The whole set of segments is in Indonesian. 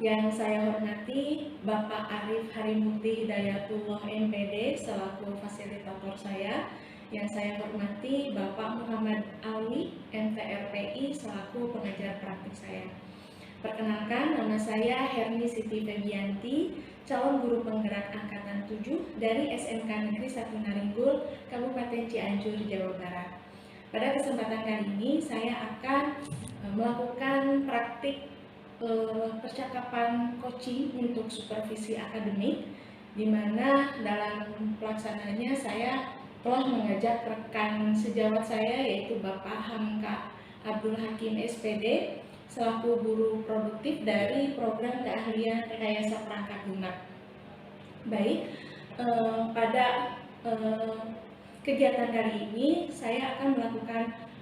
Yang saya hormati Bapak Arif Harimukti Hidayatullah MPD selaku fasilitator saya. Yang saya hormati Bapak Muhammad Ali MTRPI selaku pengajar praktik saya. Perkenalkan, nama saya Herni Siti Febianti, calon guru penggerak angkatan 7 dari SMK Negeri 1 Naringgul, Kabupaten Cianjur, Jawa Barat. Pada kesempatan kali ini saya akan melakukan praktik percakapan coaching untuk supervisi akademik, di mana dalam pelaksanaannya saya telah mengajak rekan sejawat saya yaitu Bapak Hamka Abdul Hakim SPD selaku guru produktif dari program keahlian rekayasa perangkat lunak. Baik, pada kegiatan kali ini saya akan melakukan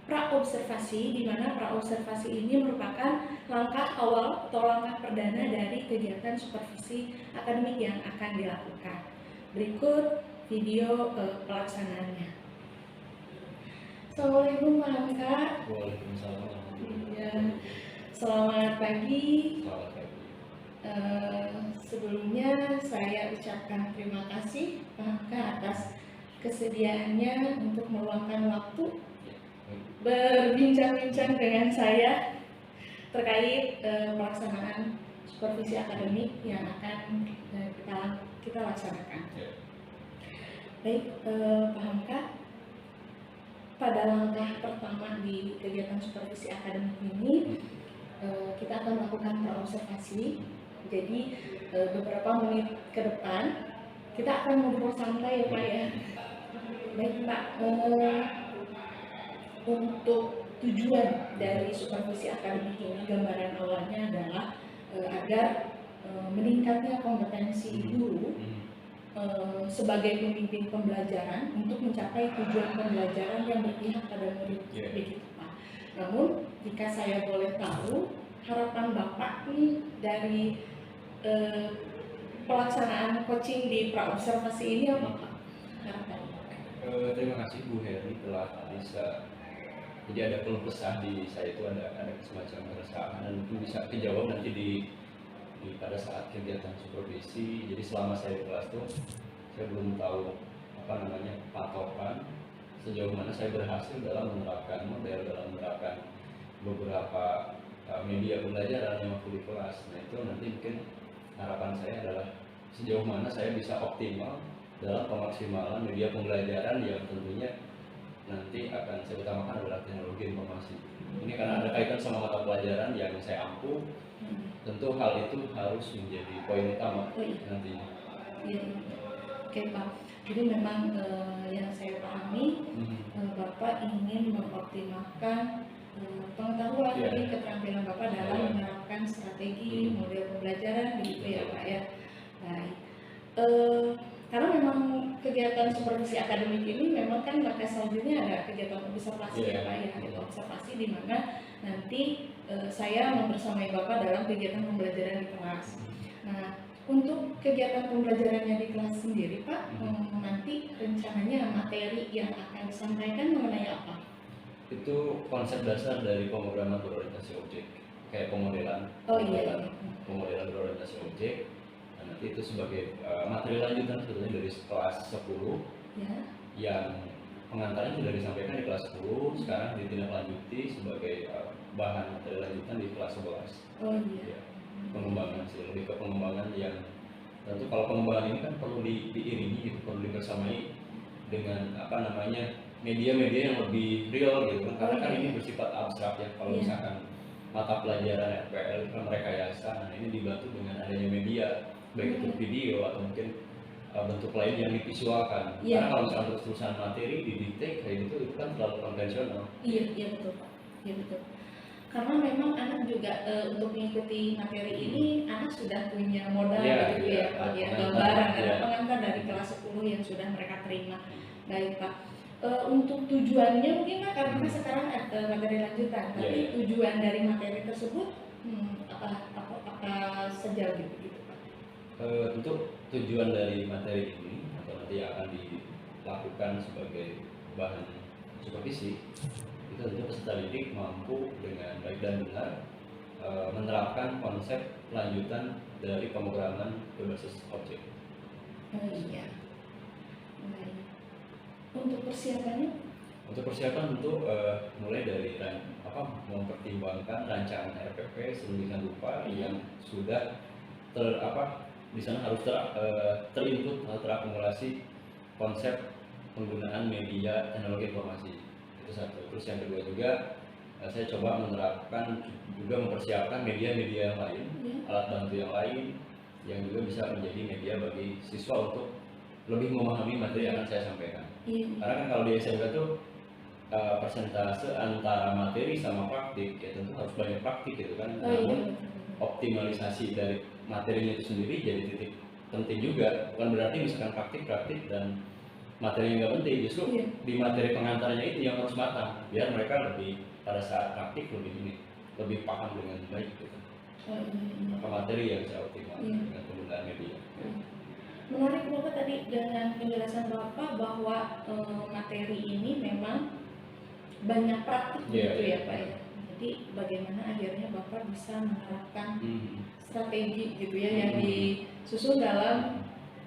praobservasi, di mana praobservasi ini merupakan langkah awal atau langkah perdana dari kegiatan supervisi akademik yang akan dilakukan. Berikut video pelaksanaannya. Assalamualaikum Pak Hamka. Waalaikumsalam. Ya, selamat pagi. Selamat pagi. Sebelumnya saya ucapkan terima kasih Pak Hamka atas kesediaannya untuk meluangkan waktu berbincang-bincang dengan saya terkait pelaksanaan supervisi akademik yang akan kita laksanakan. Baik, Pak Hamka, pada langkah pertama di kegiatan supervisi akademik ini kita akan melakukan praobservasi. Jadi beberapa menit ke depan kita akan ngobrol santai ya Pak ya. Baik Pak, untuk tujuan dari supervisi akademik ini, gambaran awalnya adalah agar meningkatnya kompetensi guru sebagai pemimpin pembelajaran untuk mencapai tujuan pembelajaran yang berpihak pada murid. Begitu Pak. Namun jika saya boleh tahu, harapan Bapak nih dari pelaksanaan coaching di praobservasi ini apa Pak? Harapan Bapak? Terima kasih Bu Heri telah bisa. Jadi ada keluh kesah di saya itu ada semacam keresahan dan mungkin bisa dijawab nanti di pada saat kegiatan supervisi. Jadi selama saya di kelas itu saya belum tahu patokan sejauh mana saya berhasil dalam menerapkan model, dalam menerapkan beberapa media pembelajaran yang waktu di kelas. Nah itu nanti mungkin harapan saya adalah sejauh mana saya bisa optimal dalam pemaksimalan media pembelajaran yang tentunya nanti akan saya utamakan adalah teknologi informasi. Ini karena ada kaitan sama mata pelajaran yang saya ampuh, tentu hal itu harus menjadi poin utama nantinya. Iya. Oke Pak, jadi memang yang saya pahami Bapak ingin mengoptimalkan pengetahuan dan keterampilan Bapak dalam menerapkan strategi model pembelajaran begitu ya Pak ya. Baik. Karena memang kegiatan supervisi akademik ini memang kan langkah selanjutnya ada kegiatan observasi ya Pak ya, kegiatan observasi di mana nanti saya membersamai Bapak dalam kegiatan pembelajaran di kelas. Nah, untuk kegiatan pembelajarannya di kelas sendiri Pak, nanti rencananya materi yang akan disampaikan mengenai apa? Itu konsep dasar dari pemrograman berorientasi objek, kayak pemodelan. Pemodelan berorientasi objek. Nanti itu sebagai materi lanjutan sebetulnya dari kelas 10 ya. Yang pengantarnya sudah disampaikan di kelas 10, sekarang ditindaklanjuti sebagai bahan materi lanjutan di kelas 11. Ya, pengembangan sih, lebih ke pengembangan yang tentu kalau pengembangan ini kan perlu diiringi gitu, perlu dibersamai dengan media-media yang lebih real gitu karena kan ini bersifat abstrak ya. Kalau misalkan mata pelajaran RPL kan rekayasa, nah ini dibantu dengan adanya media baik itu video atau mungkin bentuk lain yang divisualkan. Karena kalau misalnya terus-terusan materi didikte kayak gitu itu kan terlalu konvensional. Iya betul Pak. Iya betul. Karena memang anak juga untuk mengikuti materi ini anak sudah punya modal gitu ya Pak ya, gambaran ada pengantar dari kelas 10 yang sudah mereka terima. Baik Pak. Untuk tujuannya mungkin Pak karena sekarang ada materi lanjutan, tapi tujuan dari materi tersebut apa saja gitu Pak? Untuk tujuan dari materi ini atau nanti yang akan dilakukan sebagai bahan supervisi itu tentu peserta didik mampu dengan baik dan benar menerapkan konsep lanjutan dari pemrograman berbasis objek. Oh iya. Baik. Untuk persiapannya? Untuk persiapan tentu mulai dari mempertimbangkan rancangan RPP sedemikian rupa yang sudah di sana harus terinput atau terakumulasi konsep penggunaan media teknologi informasi. Itu satu. Terus yang kedua juga saya coba menerapkan juga mempersiapkan media-media yang lain, alat bantu yang lain yang juga bisa menjadi media bagi siswa untuk lebih memahami materi yang akan saya sampaikan. Karena kan kalau di SMK itu persentase antara materi sama praktik ya tentu harus banyak praktik gitu kan. Namun optimalisasi dari materinya itu sendiri jadi titik penting juga. Bukan berarti misalkan praktik dan materinya nggak penting, justru di materi pengantarnya itu yang harus matang biar mereka lebih pada saat praktik lebih paham dengan baik gitu. Maka materi yang saya optimal dengan penggunaan media. Menarik Bapak tadi dengan penjelasan Bapak bahwa materi ini memang banyak praktik gitu ya Pak ya. Jadi bagaimana akhirnya Bapak bisa menerapkan strategi gitu ya yang disusun dalam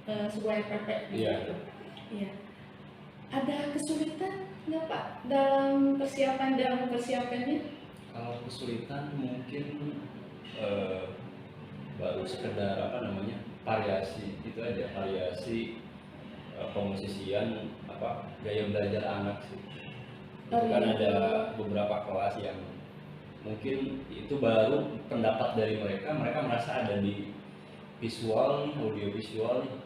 sebuah RPP gitu. Iya. Ada kesulitan nggak Pak dalam persiapannya? Kalau kesulitan mungkin baru sekedar variasi itu aja, variasi pemosisian gaya belajar anak sih. Itu kan ada beberapa kelas yang mungkin itu baru pendapat dari mereka merasa ada di visual nih, audio visual nih,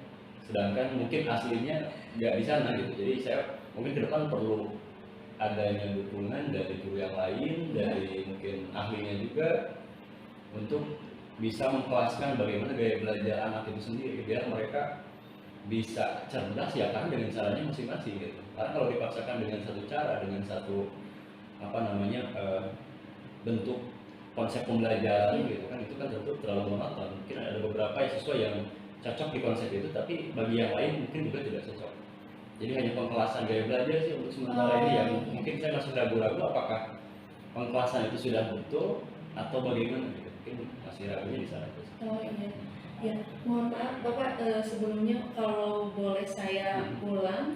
sedangkan mungkin aslinya nggak di sana gitu. Jadi saya mungkin ke depan perlu adanya dukungan dari guru yang lain, dari mungkin ahlinya juga untuk bisa mengkelaskan bagaimana gaya belajar anak itu sendiri biar mereka bisa cerdas ya kan dengan caranya masing-masing gitu. Karena kalau dipaksakan dengan satu cara, dengan satu bentuk konsep pembelajaran gitu kan, itu kan tentu terlalu monoton. Mungkin ada beberapa siswa yang cocok di konsep itu, tapi bagi yang lain mungkin juga tidak cocok. Jadi hanya pengkelasan gaya belajar sih untuk sementara ini yang mungkin saya masih ragu-ragu apakah pengkelasan itu sudah betul atau bagaimana gitu. Mungkin masih ragunya di sana. Oh iya. Ya, mohon maaf Bapak sebelumnya kalau boleh saya ulang.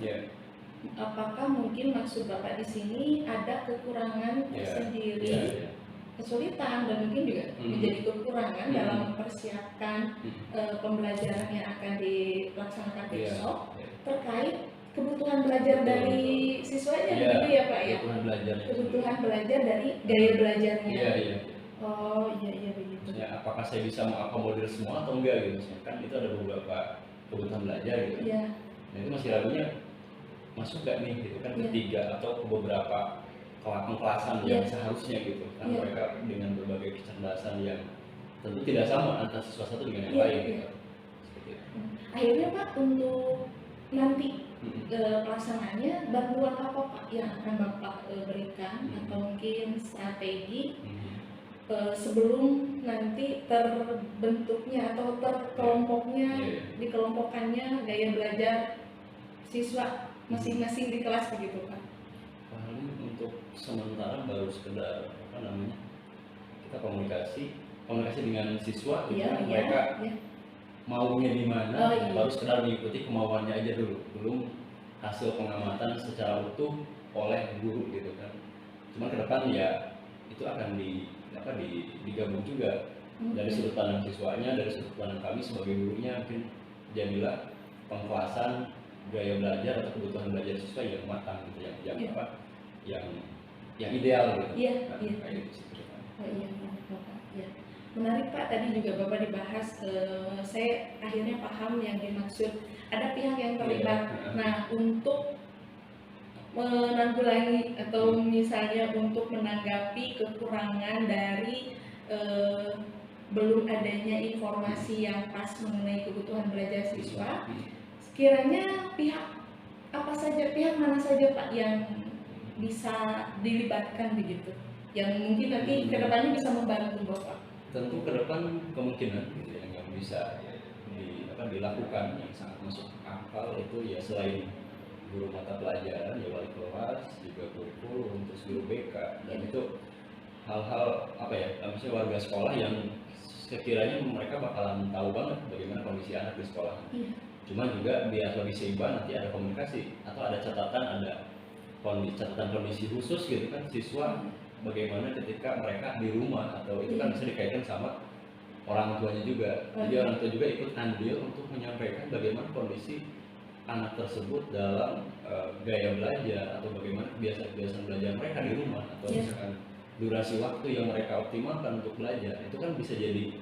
Apakah mungkin maksud Bapak di sini ada kekurangan tersendiri, kesulitan dan mungkin juga menjadi kekurangan dalam mempersiapkan pembelajaran yang akan dilaksanakan besok terkait kebutuhan belajar dari siswanya begitu ya Pak ya? Kebutuhan belajar dari gaya belajarnya. Oh iya begitu. Ya, apakah saya bisa mengakomodir semua atau enggak gitu? Kan itu ada beberapa kebutuhan belajar gitu. Nah itu masih ragunya masuk gak nih gitu kan ketiga atau ke beberapa pengkelasan yang seharusnya gitu kan mereka dengan berbagai kecerdasan yang tentu tidak sama antara siswa satu dengan yang lain gitu. Seperti itu. Akhirnya Pak untuk nanti pelaksanaannya bantuan apa Pak yang akan Bapak berikan atau mungkin strategi sebelum nanti terbentuknya atau terkelompoknya dikelompokkannya gaya belajar siswa masing-masing di kelas begitu Pak? Paling untuk sementara baru sekedar kita komunikasi dengan siswa mereka maunya di mana, baru sekedar mengikuti kemauannya aja dulu, belum hasil pengamatan secara utuh oleh guru gitu kan. Cuma ke depan ya itu akan digabung juga dari sudut pandang siswanya, dari sudut pandang kami sebagai gurunya, mungkin jadilah pengkelasan gaya belajar atau kebutuhan belajar siswa yang matang gitu, yang ideal gitu. Menarik Pak, tadi juga Bapak dibahas, saya akhirnya paham yang dimaksud ada pihak yang terlibat. Nah untuk menanggulangi atau misalnya untuk menanggapi kekurangan dari belum adanya informasi yang pas mengenai kebutuhan belajar siswa, kiranya pihak mana saja Pak yang bisa dilibatkan begitu, yang mungkin nanti kedepannya bisa membantu Bapak? Tentu ke depan kemungkinan gitu yang bisa dilakukan yang sangat masuk akal itu ya selain guru mata pelajaran ya wali kelas, juga kurikulum, terus guru BK, dan itu hal-hal apa ya, misalnya warga sekolah yang sekiranya mereka bakalan tahu banget bagaimana kondisi anak di sekolah. Cuma juga biar lebih seimbang nanti ada komunikasi atau ada catatan kondisi khusus gitu kan siswa bagaimana ketika mereka di rumah, atau itu kan bisa dikaitkan sama orang tuanya juga. Jadi orang tua juga ikut andil untuk menyampaikan bagaimana kondisi anak tersebut dalam gaya belajar atau bagaimana kebiasaan belajar mereka di rumah, atau misalkan durasi waktu yang mereka optimalkan untuk belajar. Itu kan bisa jadi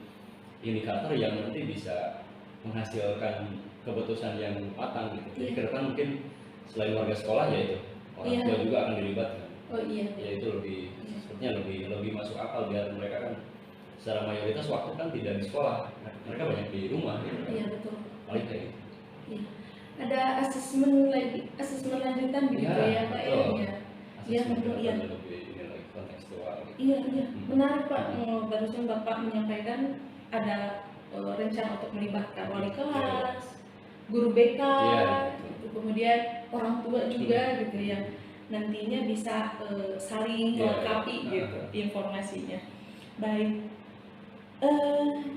indikator yang nanti bisa menghasilkan keputusan yang matang gitu. Jadi ke depan mungkin selain warga sekolah ya itu orang tua juga akan dilibatkan. Ya itu sepertinya lebih masuk akal, biar mereka kan secara mayoritas waktu kan tidak di sekolah, mereka banyak di rumah gitu. Iya betul. Paling kayak gitu. Iya. Ada asesmen lanjutan begitu ya Pak ya? Iya betul iya. Lebih kontekstual. Gitu. Iya menarik Pak. Barusan Bapak menyampaikan ada rencana untuk melibatkan wali kelas, guru BK, gitu. Kemudian orang tua juga gitu ya. Nantinya bisa saling melengkapi gitu informasinya. Baik.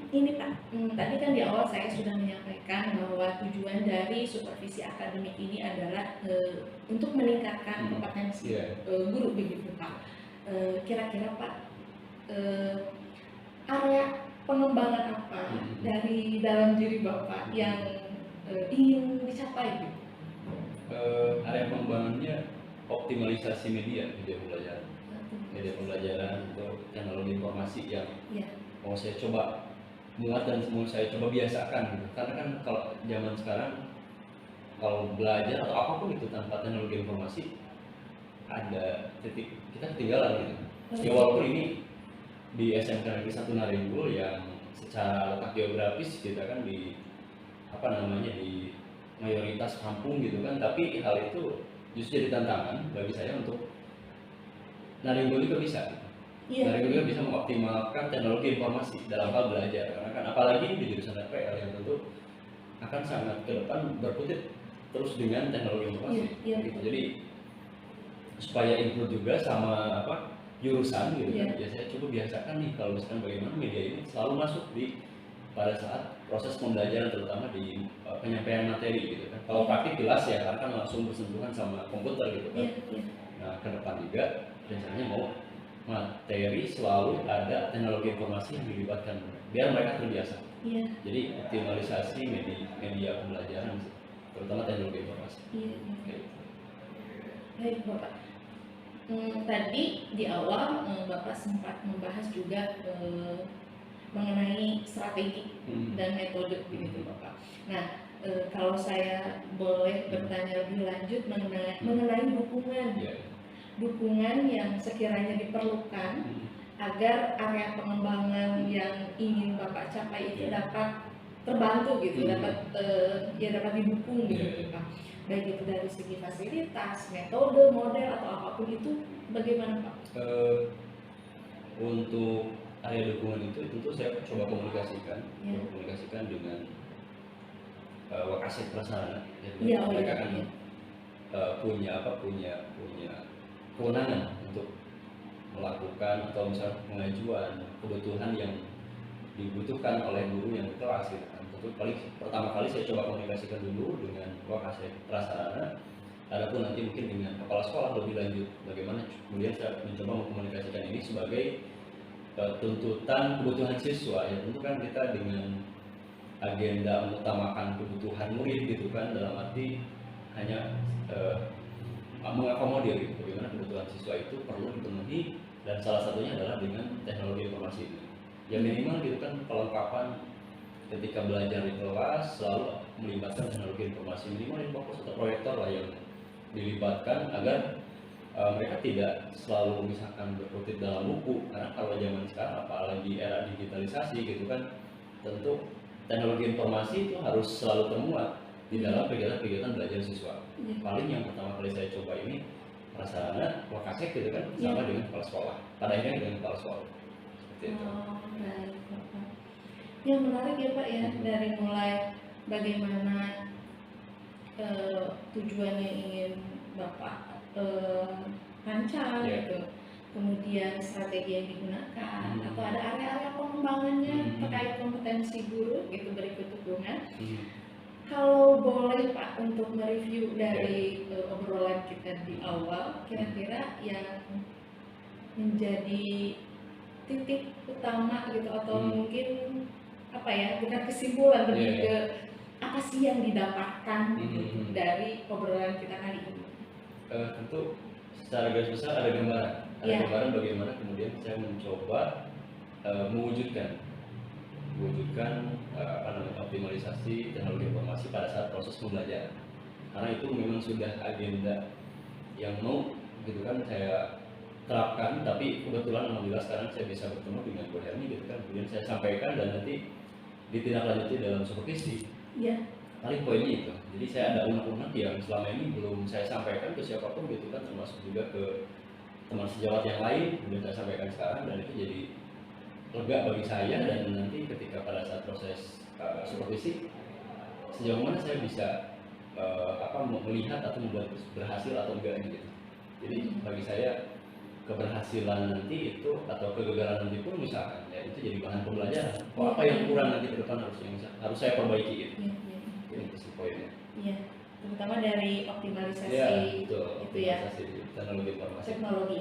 Ini Pak, tadi kan di awal saya sudah menyampaikan bahwa tujuan dari supervisi akademik ini adalah untuk meningkatkan kompetensi guru begitu Pak. Kira-kira Pak, area pengembangan apa dari dalam diri Bapak yang ingin dicapai gitu? Area pengembangannya optimalisasi media pembelajaran untuk teknologi informasi yang mau saya coba muat dan mau saya coba biasakan gitu. Karena kan kalau zaman sekarang kalau belajar atau apapun itu tanpa teknologi informasi ada titik kita ketinggalan gitu. Ya walaupun ini di SMK Negeri 1 Naringgul yang secara letak geografis kita kan di di mayoritas kampung gitu kan, tapi hal itu justru jadi tantangan bagi saya untuk Naringgul juga bisa. Naringgul juga bisa mengoptimalkan teknologi informasi dalam hal belajar, karena kan apalagi di jurusan RPL yang tentu akan sangat ke depan berkutit terus dengan teknologi informasi. Gitu. Jadi supaya include juga sama jurusan gitu kan, ya saya coba biasakan nih kalau misalkan bagaimana media ini selalu masuk pada saat proses pembelajaran, terutama di penyampaian materi gitu kan. Kalau praktik jelas ya, karena kan langsung bersentuhan sama komputer gitu kan. Nah ke depan juga rencananya mau materi selalu ada teknologi informasi yang dilibatkan biar mereka terbiasa. Jadi optimalisasi media pembelajaran terutama teknologi informasi. Baik Bapak. Tadi di awal Bapak sempat membahas juga mengenai strategi dan metode begitu Bapak. Nah, kalau saya boleh bertanya lebih lanjut mengenai dukungan yang sekiranya diperlukan agar area pengembangan yang ingin Bapak capai itu dapat terbantu gitu, dapat didukung gitu Pak. Baik itu dari segi fasilitas, metode, model atau apapun itu, bagaimana Pak? Untuk area dukungan itu tentu saya coba komunikasikan dengan Wakasek Prasarana. Mereka kan punya kewenangan untuk melakukan atau misalnya pengajuan kebutuhan yang dibutuhkan oleh guru yang di kelas gitu kan. Tentu pertama kali saya coba komunikasikan dulu dengan Wakasek Prasarana. Adapun nanti mungkin dengan kepala sekolah lebih lanjut bagaimana kemudian saya mencoba mengkomunikasikan ini sebagai tuntutan kebutuhan siswa. Ya tentu kan kita dengan agenda mengutamakan kebutuhan murid gitu kan, dalam arti hanya mengakomodir gitu, bagaimana kebutuhan siswa itu perlu dipenuhi, dan salah satunya adalah dengan teknologi informasi ini. Yang minimal gitu kan kelengkapan ketika belajar di kelas selalu melibatkan teknologi informasi, minimal fokus atau proyektor lah yang dilibatkan agar mereka tidak selalu misalkan berkutit dalam buku, karena kalau zaman sekarang apalagi era digitalisasi gitu kan, tentu teknologi informasi itu harus selalu termuat di dalam kegiatan-kegiatan belajar siswa. Paling yang pertama kali saya coba ini Prasarana Wakasek gitu kan, sama dengan kepala sekolah, pada akhirnya dengan kepala sekolah. Baik Bapak. Yang menarik ya Pak ya, dari mulai bagaimana tujuannya ingin Bapak rancang gitu, kemudian strategi yang digunakan, atau ada area-area pengembangannya terkait kompetensi guru gitu berikut dukungan. Kalau boleh Pak untuk mereview dari obrolan kita di awal, kira-kira yang menjadi titik utama gitu atau mungkin apa ya, bukan kesimpulan, lebih ke apa sih yang didapatkan gitu dari obrolan kita kali ini? Tentu secara garis besar ada gambaran bagaimana kemudian saya mencoba mewujudkan optimalisasi teknologi informasi pada saat proses pembelajaran, karena itu memang sudah agenda yang mau gitu kan saya terapkan, tapi kebetulan alhamdulillah sekarang saya bisa bertemu dengan Bu Hermi gitu kan, kemudian saya sampaikan dan nanti ditindaklanjuti dalam supervisi. Paling poinnya itu, jadi saya ada unek-unek yang selama ini belum saya sampaikan ke siapapun gitu kan, termasuk juga ke teman sejawat yang lain, kemudian saya sampaikan sekarang dan itu jadi lega bagi saya, dan nanti ketika pada saat proses supervisi sejauh mana saya bisa melihat atau membuat berhasil atau enggak gitu. Jadi bagi saya keberhasilan nanti itu atau kegagalan nanti pun misalkan ya itu jadi bahan pembelajaran. Apa yang kurang nanti ke depan harus saya perbaiki gitu. Ini sih poinnya. Iya, terutama dari optimalisasi itu ya. Teknologi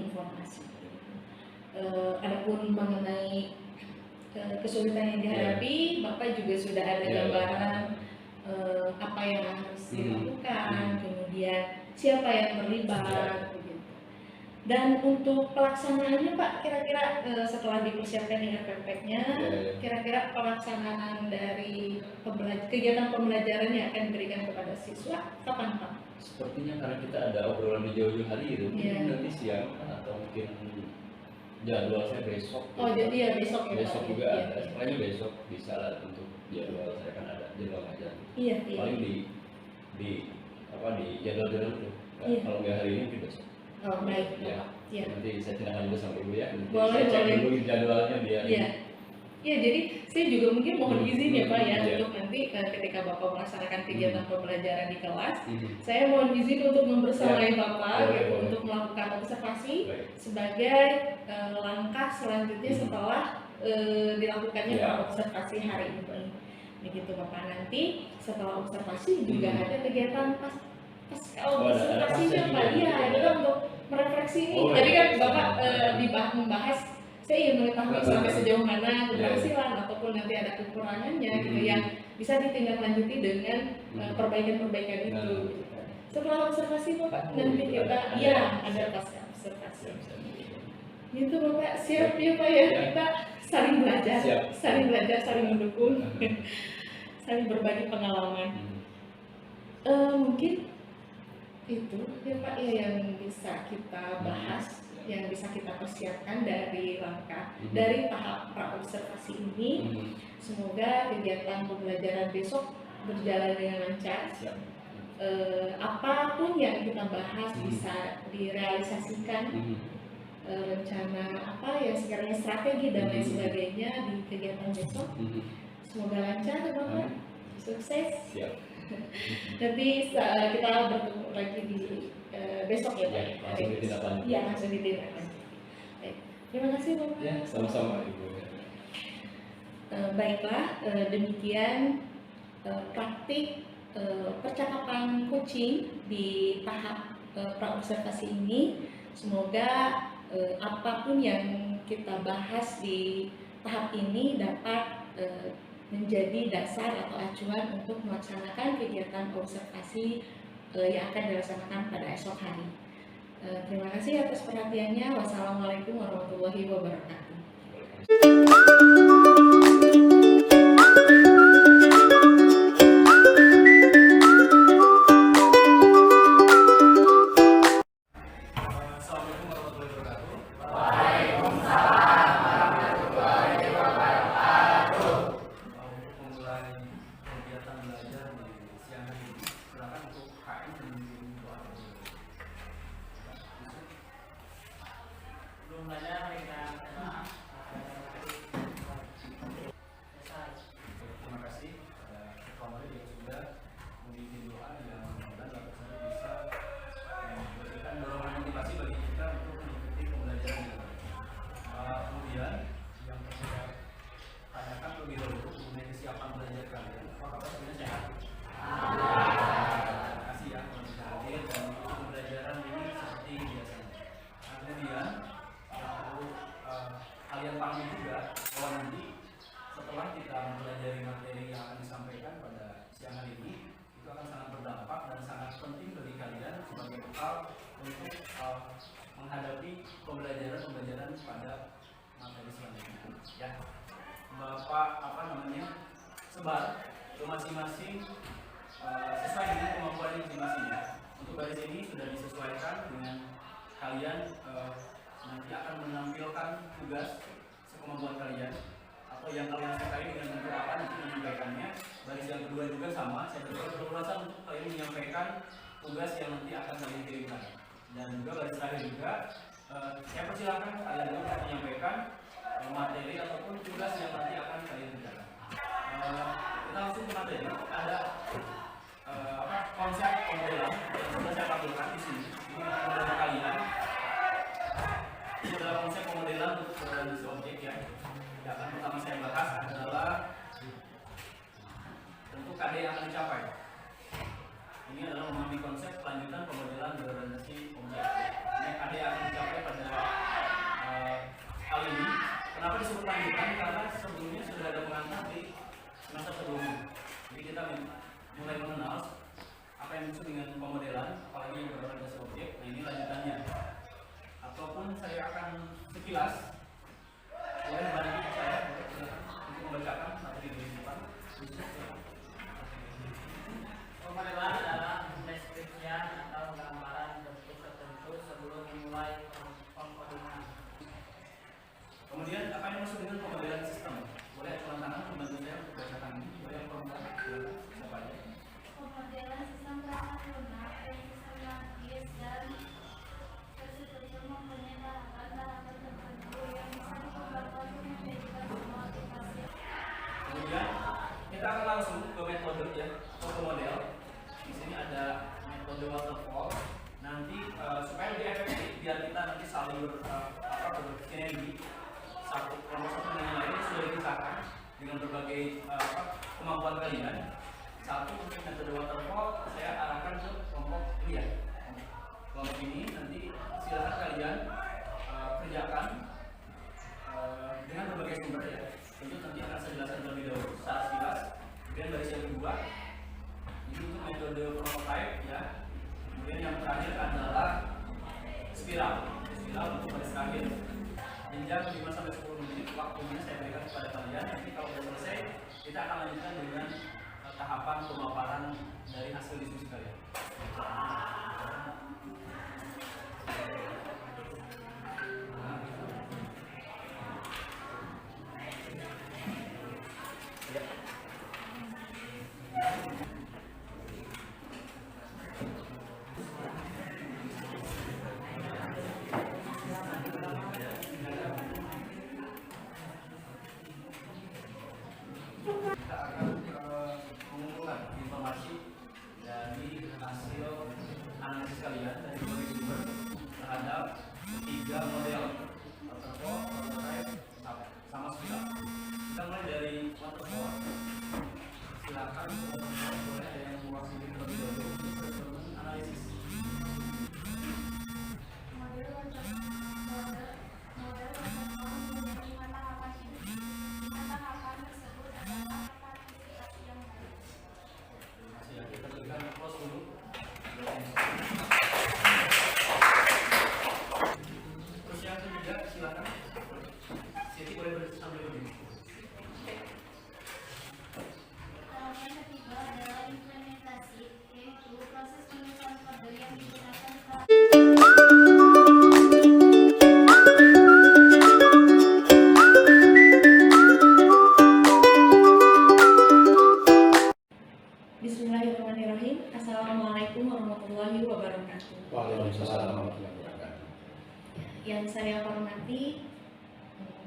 informasi. Adapun mengenai kesulitan yang dihadapi, Bapak juga sudah ada gambaran apa yang harus dilakukan, kemudian siapa yang terlibat. Dan untuk pelaksanaannya Pak, kira-kira setelah dipersiapkan dengan perfectnya, kira-kira pelaksanaan dari kegiatan pembelajaran yang akan diberikan kepada siswa kapan Pak? Sepertinya karena kita ada obrolan di jauh-jauh hari itu, mungkin nanti siang atau mungkin jadwal saya besok. Oh jadi ya besok ya Pak? Besok juga ada, pokoknya besok bisa lah untuk jadwal saya kan ada jadwal ngajar. Paling di jadwal-jadwal itu, kalau nggak hari ini mungkin besok. Oh baik ya. Nanti saya tindak lanjut sama Ibu ya. Boleh, saya cek dulu jadwalnya biar. Iya, jadi saya juga mungkin mohon izin ya Pak ya, untuk nanti ketika Bapak melaksanakan kegiatan pembelajaran di kelas, saya mohon izin untuk membersamai Bapak gitu, untuk melakukan observasi sebagai langkah selanjutnya setelah dilakukannya observasi hari ini. Begitu Bapak, nanti setelah observasi juga ada kegiatan observasinya Pak, kita untuk merefleksi ini. Tadi kan Bapak membahas, saya ingin mengetahui sampai sejauh mana keberhasilan ataupun nanti ada kekurangannya gitu yang bisa ditindaklanjuti dengan perbaikan-perbaikan itu. Setelah observasi Bapak, nanti kita ada pasca observasi. Gitu Bapak, siap ya Pak ya, kita saling belajar, saling mendukung, saling berbagi pengalaman. Mungkin itu ya Pak ya yang bisa kita bahas, yang bisa kita persiapkan dari dari tahap pra-observasi ini. Semoga kegiatan pembelajaran besok berjalan dengan lancar. Apapun yang kita bahas bisa direalisasikan, rencana apa yang sekiranya strategi dan lain sebagainya di kegiatan besok. Semoga lancar Bapak, sukses. Nanti kita bertemu lagi di besok ya Pak. Langsung ditindaklanjuti. Terima kasih Bapak. Sama-sama Ibu. Baiklah, demikian praktik percakapan coaching di tahap pra-observasi ini. Semoga apapun yang kita bahas di tahap ini dapat menjadi dasar atau acuan untuk melaksanakan kegiatan observasi yang akan dilaksanakan pada esok hari. Terima kasih atas perhatiannya. Wassalamualaikum warahmatullahi wabarakatuh. bekal untuk menghadapi pembelajaran pada materi selanjutnya. Ya, Bapak sebar ke masing-masing sesuai dengan kemampuan masing-masing ya. Untuk baris ini sudah disesuaikan dengan kalian nanti akan menampilkan tugas sekemampuan kalian atau yang kalian sukai dengan bentuk apa nanti menyampaikannya. Baris yang kedua juga sama, saya berikan kebebasan untuk kalian menyampaikan tugas yang nanti akan kalian kirimkan. Dan juga baris terakhir juga saya persilakan kalian juga untuk menyampaikan materi ataupun tugas yang nanti akan kalian kerjakan. Kita langsung ke materi. Ada konsep pemodelan yang sudah saya tampilkan di sini. Ini pemodelan kalian. Ini adalah konsep pemodelan untuk berorganisasi objek ya. Yang pertama saya bahas adalah tentu KD yang akan dicapai. Ini adalah memahami konsep kelanjutan pemodelan berorientasi objek. Ini KD yang akan dicapai pada kali ini. Kenapa disebut lanjutan? Karena sebelumnya sudah ada pengantar di semester sebelumnya. Jadi kita mulai mengenal apa yang dimaksud dengan pemodelan, apalagi yang berorientasi objek. Nah ini lanjutannya. Ataupun saya akan sekilas boleh bantu saya untuk membacakan materi di depan. Pemodelan adalah deskripsian atau gambaran bentuk tertentu sebelum memulai pengkodean. Kemudian apa yang dimaksud dengan pemodelan sistem? Boleh tuan tangan membantu saya untuk bacakan ini. Boleh yang perempuan? Siapa aja? Pemodelan sistem kelas lunak dan sistem logis dan terstruktur mempunyai tahapan-tahapan tertentu yang bisa dikembangkan untuk menjadikan sebuah aplikasi. Kemudian kita akan langsung ke metode ya atau ke model. Di sini ada metode waterfall. Nanti supaya lebih efektif biar kita nanti saling bersinergi satu kelompok satu dengan yang lain sudah dipisahkan dengan berbagai kemampuan kalian. Satu untuk metode waterfall saya arahkan ke kelompok ini ya. Kelompok ini nanti silakan kalian kerjakan dengan berbagai sumber ya. Tentu nanti akan saya jelaskan terlebih dahulu secara sekilas. Kemudian baris yang kedua ini untuk metode prototype ya. Kemudian yang terakhir adalah spiral untuk baris terakhir. Jenjang 5 sampai 10 menit waktunya saya berikan kepada kalian. Nanti kalau sudah selesai kita akan lanjutkan dengan tahapan pemaparan dari hasil diskusi kalian. Bismillahirrahmanirrahim. Assalamualaikum warahmatullahi wabarakatuh. Waalaikumsalam warahmatullahi wabarakatuh. Yang saya hormati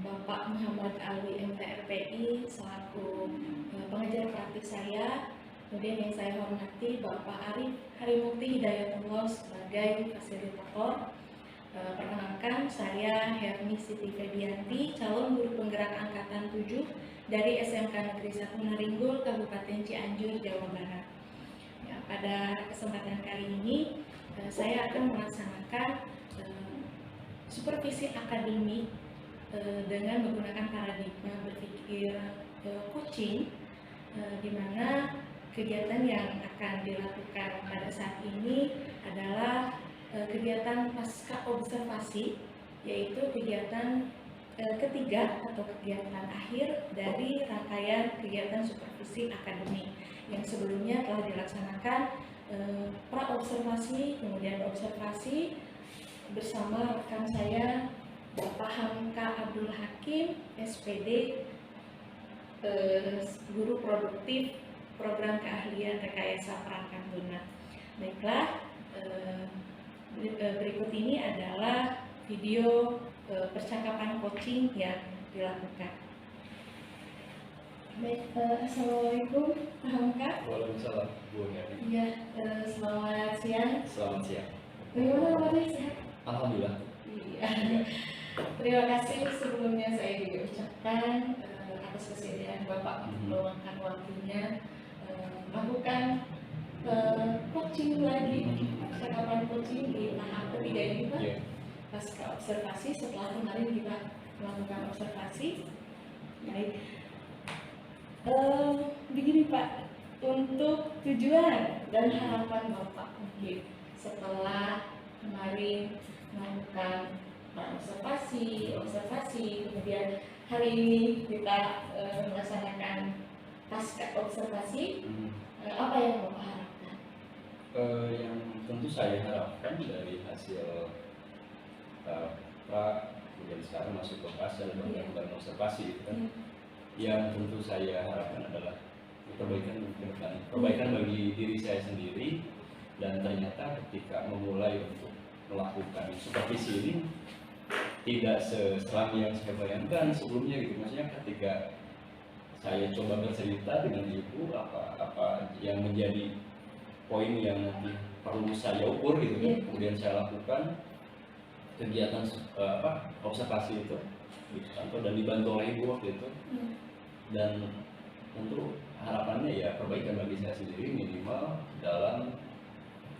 Bapak Muhammad Ali MTRPI selaku pengajar praktik saya. Kemudian yang saya hormati Bapak Arif Harimukti Hidayatullah sebagai fasilitator. Perkenalkan, saya Hermi Siti Febianti, calon guru penggerak angkatan 7 dari SMK Negeri 1 Naringgul, Kabupaten Cianjur, Jawa Barat. Ya, pada kesempatan kali ini saya akan melaksanakan supervisi akademik dengan menggunakan paradigma berpikir coaching, di mana kegiatan yang akan dilakukan pada saat ini adalah kegiatan pasca observasi, yaitu kegiatan ketiga atau kegiatan akhir dari rangkaian kegiatan supervisi akademik yang sebelumnya telah dilaksanakan pra-observasi, kemudian observasi bersama rekan saya Bapak Hamka Abdul Hakim, SPD, Guru Produktif Program Keahlian Rekayasa Perangkat Lunak. Baiklah, berikut ini adalah video percakapan coaching yang dilakukan. Baik, assalamualaikum Pak Hamka. Waalaikumsalam Bu Heri. Iya, selamat siang. Selamat siang. Bagaimana kabarnya, sehat? Alhamdulillah. Iya. Terima kasih sebelumnya saya diucapkan atas kesediaan Bapak meluangkan waktunya melakukan coaching lagi, percakapan coaching di tahap ketiga ini Pak. Yeah. Pasca observasi, setelah kemarin kita melakukan observasi. Baik, begini Pak, untuk tujuan dan harapan Bapak mungkin setelah kemarin melakukan observasi, kemudian hari ini kita melaksanakan pasca observasi, apa yang Bapak harapkan? Yang tentu saya harapkan dari hasil kemudian sekarang masuk ke pasca dan observasi itu kan, yang tentu saya harapkan adalah perbaikan bagi diri saya sendiri, dan ternyata ketika memulai untuk melakukan supervisi ini tidak seseram yang saya bayangkan sebelumnya gitu. Maksudnya ketika saya coba bercerita dengan ibu apa yang menjadi poin yang nanti perlu saya ukur gitu kan, kemudian saya lakukan kegiatan observasi itu di kantor dan dibantu oleh ibu waktu itu, dan tentu harapannya ya perbaikan bagi saya sendiri minimal dalam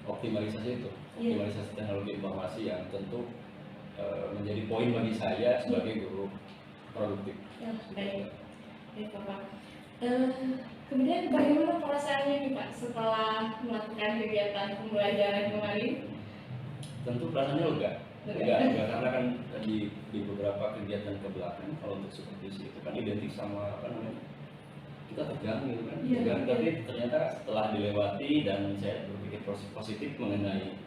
optimalisasi itu, optimalisasi teknologi informasi yang tentu menjadi poin bagi saya sebagai guru produktif. Ya, baik Bapak. Kemudian bagaimana perasaannya nih Pak setelah melakukan kegiatan pembelajaran kemarin? Tentu perasaannya lega. Enggak, karena kan di beberapa kegiatan ke belakang kalau untuk supervisi itu kan identik sama kita tegang gitu kan, tegang, tapi ternyata setelah dilewati dan saya berpikir positif mengenai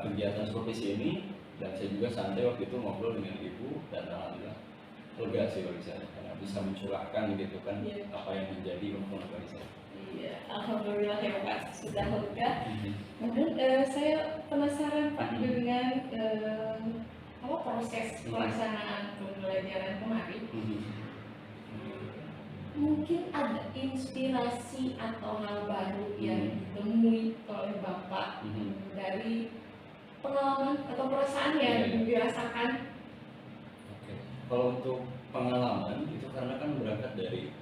kegiatan supervisi ini, dan saya juga santai waktu itu ngobrol dengan ibu, dan alhamdulillah lega sih bagi saya karena bisa mencurahkan gitu kan apa yang menjadi maupun bagi saya. Iya, alhamdulillah ya Pak, sudah lega. Namun saya penasaran Pak dengan proses pelaksanaan pembelajaran kemarin. Mungkin ada inspirasi atau hal baru yang ditemui oleh Bapak dari pengalaman atau perasaan yang dirasakan. Oke. Kalau untuk pengalaman itu karena kan berangkat dari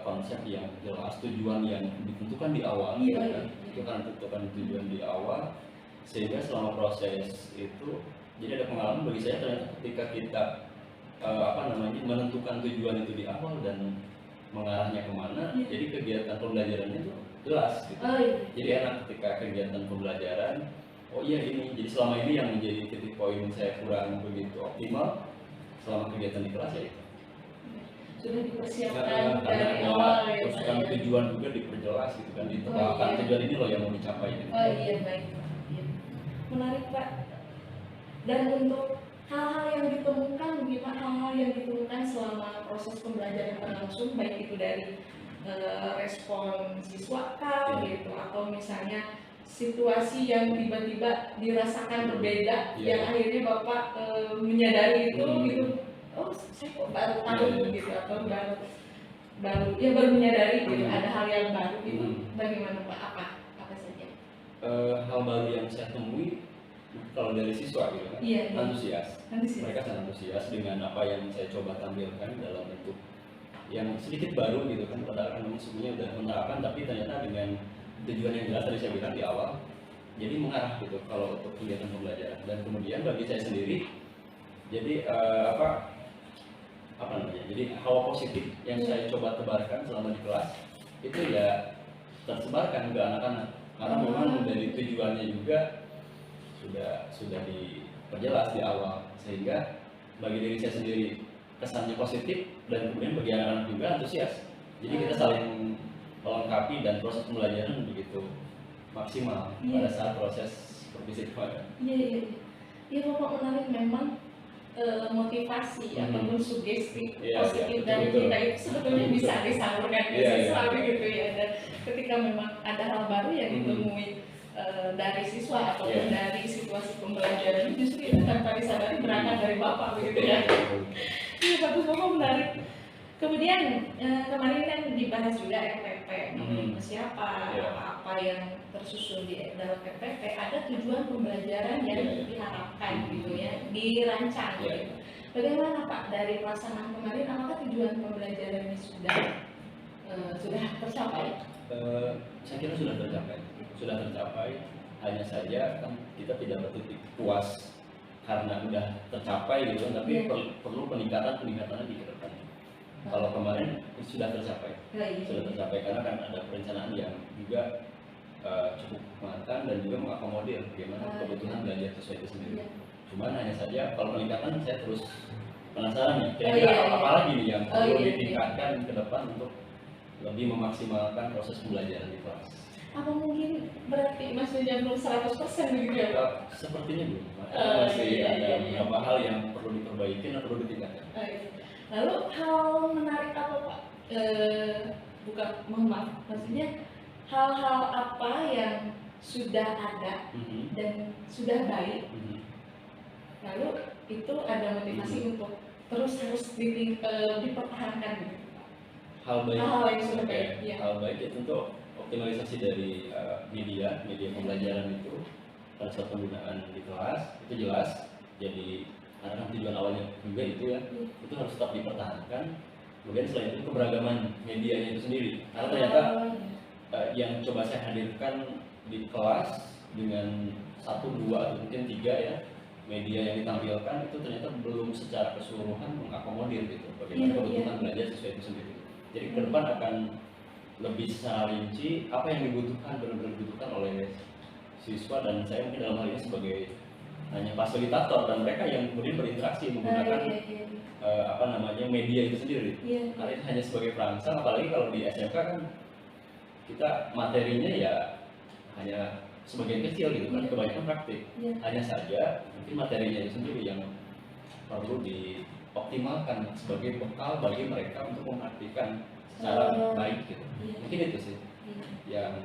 konsep yang jelas, tujuan yang ditentukan di awal, kan? Itu kan tentukan tujuan di awal, sehingga selama proses itu jadi ada pengalaman bagi saya ternyata ketika kita menentukan tujuan itu di awal dan mengarahnya kemana, jadi kegiatan pembelajarannya itu jelas gitu. Jadi enak ketika kegiatan pembelajaran, oh iya ini, jadi selama ini yang menjadi titik poin saya kurang begitu optimal selama kegiatan di kelas ya itu. Sudah dipersiapkan dari awal ya Pak. Terus tujuan juga diperjelas gitu kan, diterapkan tujuan ini loh yang mau dicapai. Gitu. Oh iya, baik. Menarik Pak. Dan untuk hal-hal yang ditemukan, gimana hal-hal yang ditemukan selama proses pembelajaran berlangsung, baik itu dari respon siswa gitu, atau misalnya situasi yang tiba-tiba dirasakan berbeda, yang akhirnya Bapak menyadari itu gitu, oh saya kok baru tahu gitu, atau baru menyadari gitu, ada hal yang baru itu, bagaimana Pak? Apa saja? Hal baru yang saya temui kalau dari siswa gitu kan, antusias. Mereka sangat antusias dengan apa yang saya coba tampilkan dalam bentuk yang sedikit baru gitu kan, padahal kan memang sebenarnya udah menerapkan, tapi ternyata dengan tujuan yang jelas tadi saya bilang di awal, jadi mengarah gitu kalau untuk kegiatan pembelajaran. Dan kemudian bagi saya sendiri, jadi jadi hawa positif yang saya coba tebarkan selama di kelas itu ya tersebarkan ke anak-anak, karena memang dari tujuannya juga sudah diperjelas di awal, sehingga bagi diri saya sendiri kesannya positif dan kemudian bagi anak-anak juga antusias. Jadi kita saling melengkapi dan proses pembelajaran begitu maksimal pada saat proses pervisi kepada. Iya Bapak, menarik memang motivasi ataupun sugesti positif dari kita itu sebetulnya bisa disalurkan ke siswa begitu ya. Dan ketika memang ada hal baru yang ditemui dari siswa ataupun dari situasi pembelajaran, justru itu tanpa disadari berangkat dari Bapak begitu ya. Iya bagus Bapak, menarik. Kemudian kemarin kan dibahas juga RPP, siapa, apa yang tersusun di dalam RPP, ada tujuan pembelajaran yang diharapkan gitu ya, dirancang gitu. Bagaimana Pak dari pelaksanaan kemarin, apakah tujuan pembelajaran ini sudah tercapai? Saya kira sudah tercapai, hanya saja kan kita tidak bertitik puas karena sudah tercapai gitu, tapi perlu peningkatannya di depan. Kalau kemarin sudah tercapai, karena kan ada perencanaan yang juga cukup matang dan juga mengakomodir bagaimana kebutuhan belajar siswa itu sendiri. Cuman hanya saja kalau peningkatan saya terus penasaran ya, kira-kira apa lagi nih yang perlu ditingkatkan ke depan untuk lebih memaksimalkan proses pembelajaran di kelas. Apa mungkin berarti maksudnya belum 100% begitu ya Pak? Sepertinya belum, masih ada beberapa hal yang perlu diperbaiki dan perlu ditingkatkan. Lalu hal menarik apa Pak? Mohon maaf, maksudnya hal-hal apa yang sudah ada dan sudah baik, lalu itu ada motivasi untuk terus harus dipertahankan gitu. Hal yang sudah baik. Hal baik itu tentu optimalisasi dari media pembelajaran itu pada saat penggunaan di kelas itu jelas. Jadi karena tujuan awalnya juga itu ya, itu harus tetap dipertahankan. Kemudian selain itu keberagaman medianya itu sendiri, karena ternyata yang coba saya hadirkan di kelas dengan 1, 2 atau mungkin 3 ya media yang ditampilkan itu ternyata belum secara keseluruhan mengakomodir gitu bagaimana kebutuhan belajar siswa itu sendiri. Jadi ke depan akan lebih secara rinci apa yang benar-benar dibutuhkan oleh siswa, dan saya mungkin dalam hal ini sebagai hanya fasilitator dan mereka yang kemudian berinteraksi menggunakan media itu sendiri. Karena itu hanya sebagai perangsang, apalagi kalau di SMK kan kita materinya ya hanya sebagian kecil gitu kan, kebanyakan praktik. Hanya saja mungkin materinya itu sendiri yang perlu dioptimalkan sebagai bekal bagi mereka untuk mempraktikkan secara baik gitu. Mungkin itu sih yang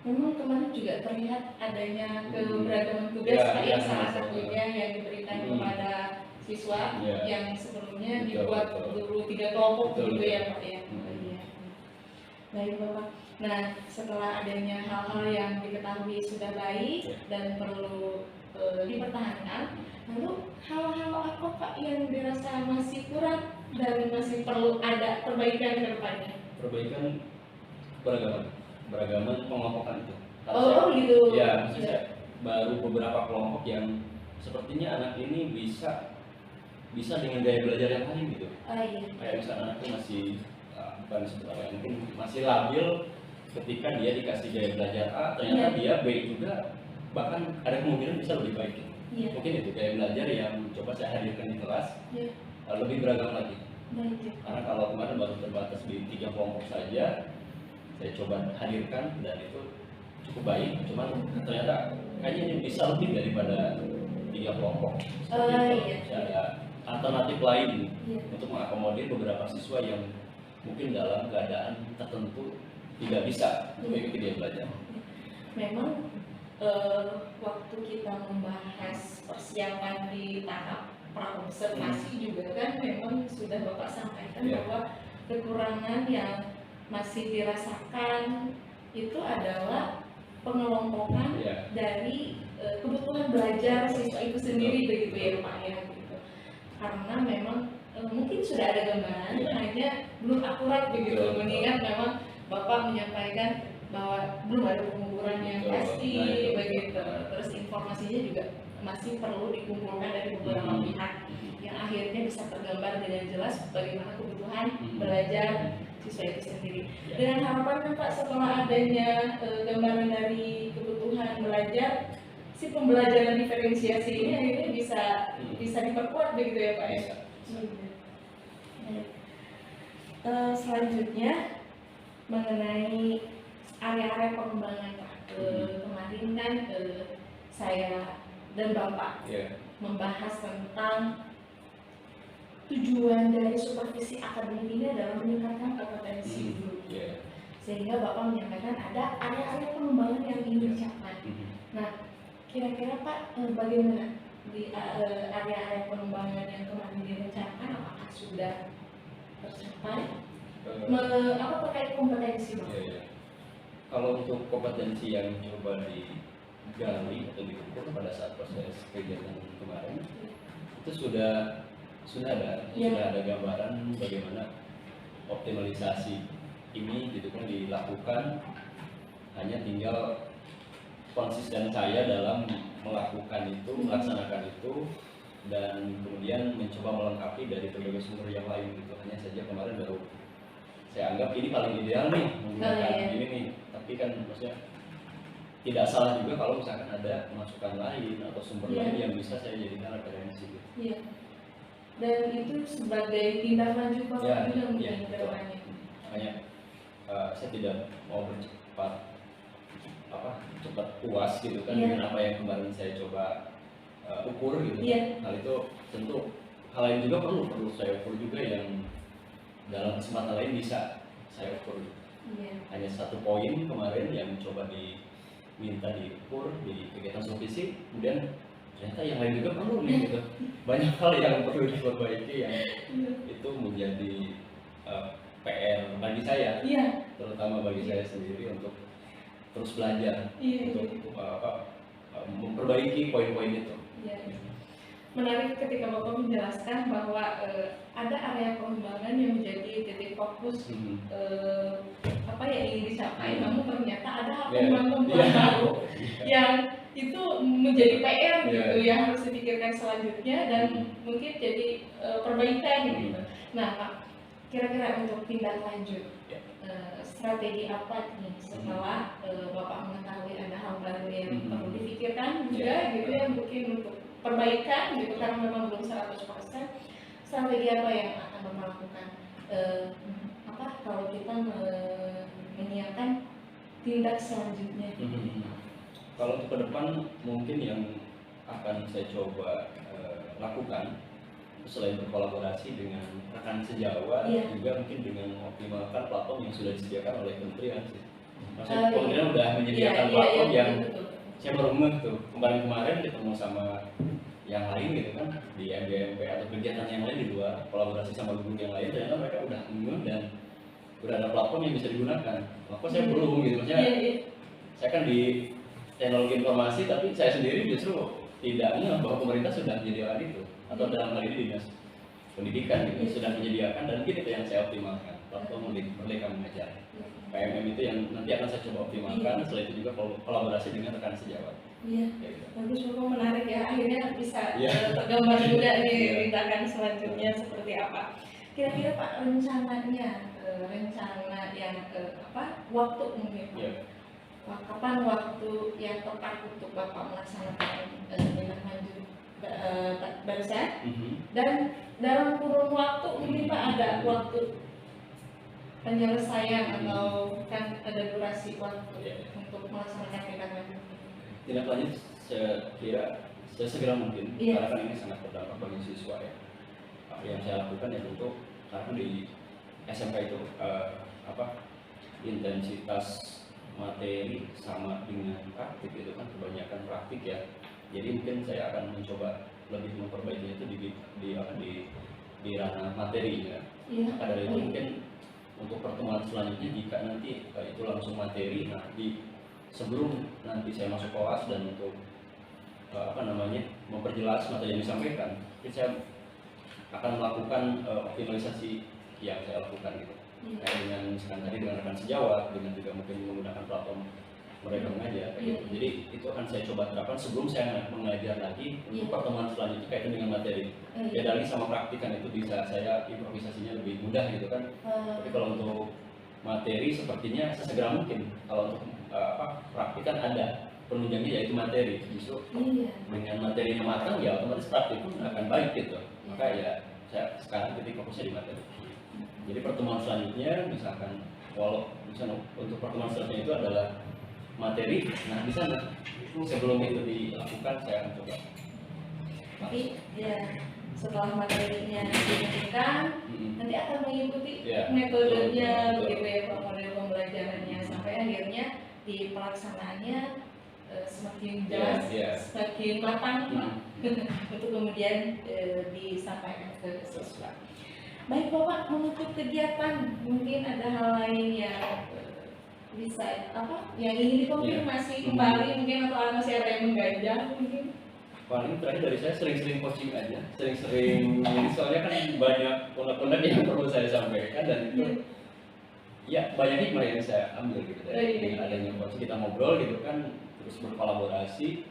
memang kemarin juga terlihat adanya keberagaman tugas yang salah satunya yang diberikan kepada siswa yang sebelumnya dibuat dulu 3 kelompok gitu ya Pak ya. Baik Bapak. Nah setelah adanya hal-hal yang diketahui sudah baik dan perlu dipertahankan, lalu hal-hal apa Pak yang dirasa masih kurang dan masih perlu ada perbaikan ke depannya? Perbaikan beragaman pengelompokan itu. Gitu. Ya, maksudnya baru beberapa kelompok yang sepertinya anak ini bisa dengan gaya belajar yang lain gitu. Kayak misalnya anak itu masih bukan sebenarnya mungkin masih labil ketika dia dikasih gaya belajar A, ternyata dia B juga, bahkan ada kemungkinan bisa lebih baik. Mungkin itu gaya belajar yang coba saya hadirkan di kelas lebih beragam lagi. Karena kalau kemarin baru terbatas di 3 kelompok saja, saya coba hadirkan dan itu cukup baik, cuman ternyata kayaknya ini bisa lebih daripada 3 kelompok. Ada alternatif lain untuk mengakomodir beberapa siswa yang mungkin dalam keadaan tertentu tidak bisa mengikuti dia belajar. Memang waktu kita membahas persiapan di tahap praobservasi juga kan memang sudah Bapak sampaikan bahwa kekurangan yang masih dirasakan itu adalah pengelompokan dari kebutuhan belajar siswa itu sendiri begitu ya Pak ya gitu. Karena memang mungkin sudah ada gambaran hanya belum akurat begitu, mengingat memang Bapak menyampaikan bahwa belum ada pengukuran yang pasti begitu, terus informasinya juga masih perlu dikumpulkan dari beberapa pihak yang akhirnya bisa tergambar dengan jelas bagaimana kebutuhan belajar siswa itu sendiri. Dengan harapan Pak setelah adanya gambaran dari kebutuhan belajar si pembelajaran diferensiasi ini akhirnya bisa diperkuat begitu ya Pak ya. Bisa. Selanjutnya mengenai area-area pengembangan Pak. Kemarin kan saya dan Bapak membahas tentang tujuan dari supervisi akademik ini adalah meningkatkan kompetensi guru. Sehingga Bapak menyampaikan ada area-area pengembangan yang ingin dicapai. Nah, kira-kira Pak bagaimana di area-area pengembangan yang kemarin direncanakan, apakah sudah tercapai? Apa terkait kompetensi Pak? Kalau untuk kompetensi yang coba digali atau diukur pada saat proses kegiatan kemarin, itu sudah ada gambaran bagaimana optimalisasi ini gitu kan dilakukan. Hanya tinggal konsisten saya dalam melakukan itu, melaksanakan itu, dan kemudian mencoba melengkapi dari berbagai sumber yang lain gitu. Hanya saja kemarin baru saya anggap ini paling ideal nih menggunakan ini nih, tapi kan maksudnya tidak salah juga kalau misalkan ada masukan lain atau sumber lain yang bisa saya jadikan referensi gitu. Iya. Dan itu sebagai tindak lanjut Bapak juga mungkin ke depannya. Makanya saya tidak mau cepat puas gitu kan dengan apa yang kemarin saya coba ukur gitu. Hal itu tentu hal lain juga perlu saya ukur juga yang dalam kesempatan lain bisa saya ukur. Hanya satu poin kemarin yang coba diminta diukur di kegiatan supervisi, kemudian ternyata yang lain juga perlu nih gitu. Banyak hal yang perlu diperbaiki yang itu menjadi PR bagi saya, terutama bagi saya sendiri untuk terus belajar untuk memperbaiki poin-poin itu. Menarik ketika Bapak menjelaskan bahwa ada area pengembangan yang menjadi titik fokus apa yang ingin dicapai, namun ternyata ada pengembangan baru yang itu menjadi PR gitu yang harus dipikirkan selanjutnya dan mungkin jadi perbaikan gitu. Nah Pak, kira-kira untuk tindak lanjut strategi apa nih setelah Bapak mengetahui ada hal baru yang perlu dipikirkan juga gitu ya, mungkin untuk perbaikan gitu karena memang belum 100%, strategi apa yang akan Bapak lakukan kalau kita menyiapkan tindak selanjutnya? Kalau untuk ke depan mungkin yang akan saya coba lakukan selain berkolaborasi dengan rekan sejawat, juga mungkin dengan mengoptimalkan platform yang sudah disediakan oleh kementerian sih. Maksudnya kementerian sudah menyediakan platform yang saya baru ngeh tuh kemarin ketemu sama yang lain gitu kan di MGMP atau kegiatan yang lain di luar kolaborasi sama guru yang lain, ternyata mereka udah ngeh dan udah ada platform yang bisa digunakan. Maka saya belum gitu, maksudnya saya kan di teknologi informasi tapi saya sendiri justru tidak ngeh bahwa pemerintah sudah menyediakan itu, atau dalam hal ini dinas pendidikan gitu sudah menyediakan, dan mungkin itu yang saya optimalkan, platform Merdeka Mengajar PMM itu yang nanti akan saya coba optimalkan. Setelah itu juga kolaborasi dengan rekan sejawat. Bagus, Bapak, menarik ya, akhirnya bisa tergambar juga nih tindakan selanjutnya seperti apa. Kira-kira Pak rencananya, rencana yang waktu mungkin kapan waktu yang tepat untuk Bapak melaksanakan tindak lanjut barusan, dan dalam kurun waktu mungkin Pak ada waktu penyelesaian atau kan ada durasi waktu untuk melaksanakan tindak lanjut? Tindak lanjut saya kira sesegera mungkin, karena kan ini sangat berdampak bagi siswa ya. Yang saya lakukan ya tentu karena di SMK itu intensitas materi sama dengan praktik itu kan kebanyakan praktik ya. Jadi mungkin saya akan mencoba lebih memperbaiki itu di ranah materi ya. Maka dari itu mungkin untuk pertemuan selanjutnya jika nanti itu langsung materi, nah sebelum nanti saya masuk kelas dan untuk memperjelas materi yang disampaikan, saya akan melakukan optimalisasi yang saya lakukan gitu. Kayak dengan misalkan tadi dengan rekan sejawat, dengan juga mungkin menggunakan platform Merdeka Mengajar gitu. Jadi itu akan saya coba terapkan sebelum saya mengajar lagi untuk pertemuan selanjutnya kaitan dengan materi. Beda lagi sama praktikan, itu bisa saya improvisasinya lebih mudah gitu kan. Tapi kalau untuk materi sepertinya sesegera mungkin. Kalau untuk praktikan ada penunjangnya yaitu materi. Justru dengan materinya matang ya otomatis praktik pun akan baik gitu. Maka ya saya sekarang titik fokusnya di materi. Jadi pertemuan selanjutnya misalkan misalnya untuk pertemuan selanjutnya itu adalah materi. Nah di sana sebelum itu dilakukan saya akan coba. Tapi ya setelah materinya ditentukan, nanti akan mengikuti metodenya, begitu ya, model pembelajarannya sampai akhirnya di pelaksanaannya semakin jelas, semakin matang untuk kemudian disampaikan ke siswa. Baik Bapak, menutup kegiatan mungkin ada hal lain yang bisa yang ingin dikonfirmasi kembali mungkin, atau masih ada yang mengganjal mungkin? Paling terakhir dari saya sering-sering coaching aja, sering-sering ini soalnya kan banyak unek-unek yang perlu saya sampaikan dan itu ya banyak hikmah yang saya ambil gitu dari dengan adanya coaching. Kita ngobrol gitu kan, terus berkolaborasi,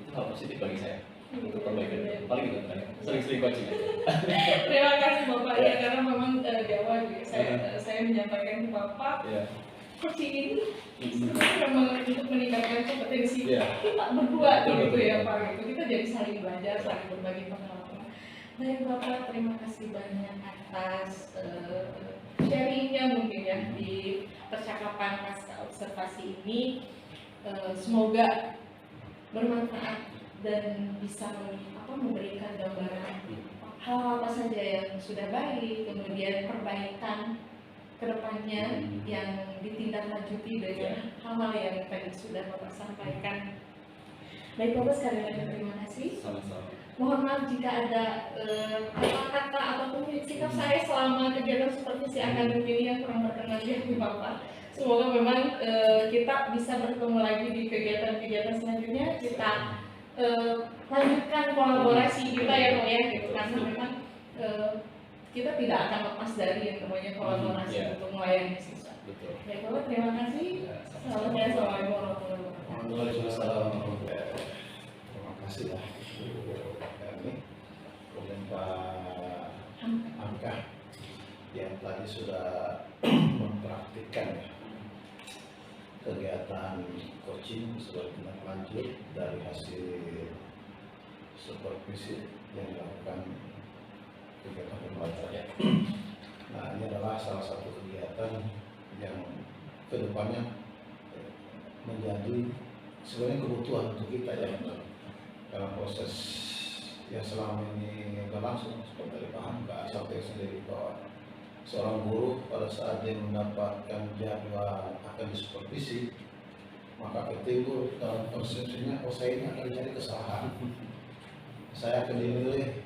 itu hal positif bagi saya untuk perbaikan. Paling gitu terakhir, sering-sering coaching aja. Terima kasih Bapak ya, karena memang di awal saya menyampaikan ke Bapak coaching ini sebenarnya memang untuk meningkatkan kompetensi kita berdua gitu ya Pak, gitu. Kita jadi saling belajar, saling berbagi pengalaman. Baik Bapak, terima kasih banyak atas sharingnya mungkin ya di percakapan pasca observasi ini. Semoga bermanfaat dan bisa memberikan gambaran hal apa saja yang sudah baik, kemudian perbaikan kedepannya yang ditindaklanjuti dengan hal-hal yang tadi sudah Bapak sampaikan. Baik Bapak, sekali lagi terima kasih. Sama-sama. Mohon maaf jika ada kata-kata ataupun sikap saya selama kegiatan supervisi akademik ini yang kurang berkenan di hati Bapak. Semoga memang kita bisa bertemu lagi di kegiatan-kegiatan selanjutnya. Kita lanjutkan kolaborasi kita ya Pak ya, gitu. Karena memang kita tidak akan lepas dari yang namanya kolaborasi untuk melayani siswa. Baik Bapak, terima kasih. Assalamualaikum warahmatullahi wabarakatuh. Waalaikumsalam. Terima kasih lah kami, kemudian Pak Hamka yang tadi sudah mempraktikkan kegiatan coaching sebagai tindak lanjut dari hasil supervisi yang dilakukan kegiatan pembelajaran. Nah, ini adalah salah satu kegiatan yang kedepannya menjadi sebenarnya kebutuhan untuk kita ya dalam proses yang selama ini berlangsung. Seperti dipaham Pak Asal sendiri bahwa seorang guru pada saat dia mendapatkan jadwal akan disupervisi, maka ketimbul dalam persepsinya, saya ini akan jadi kesalahan. Saya akan dinilai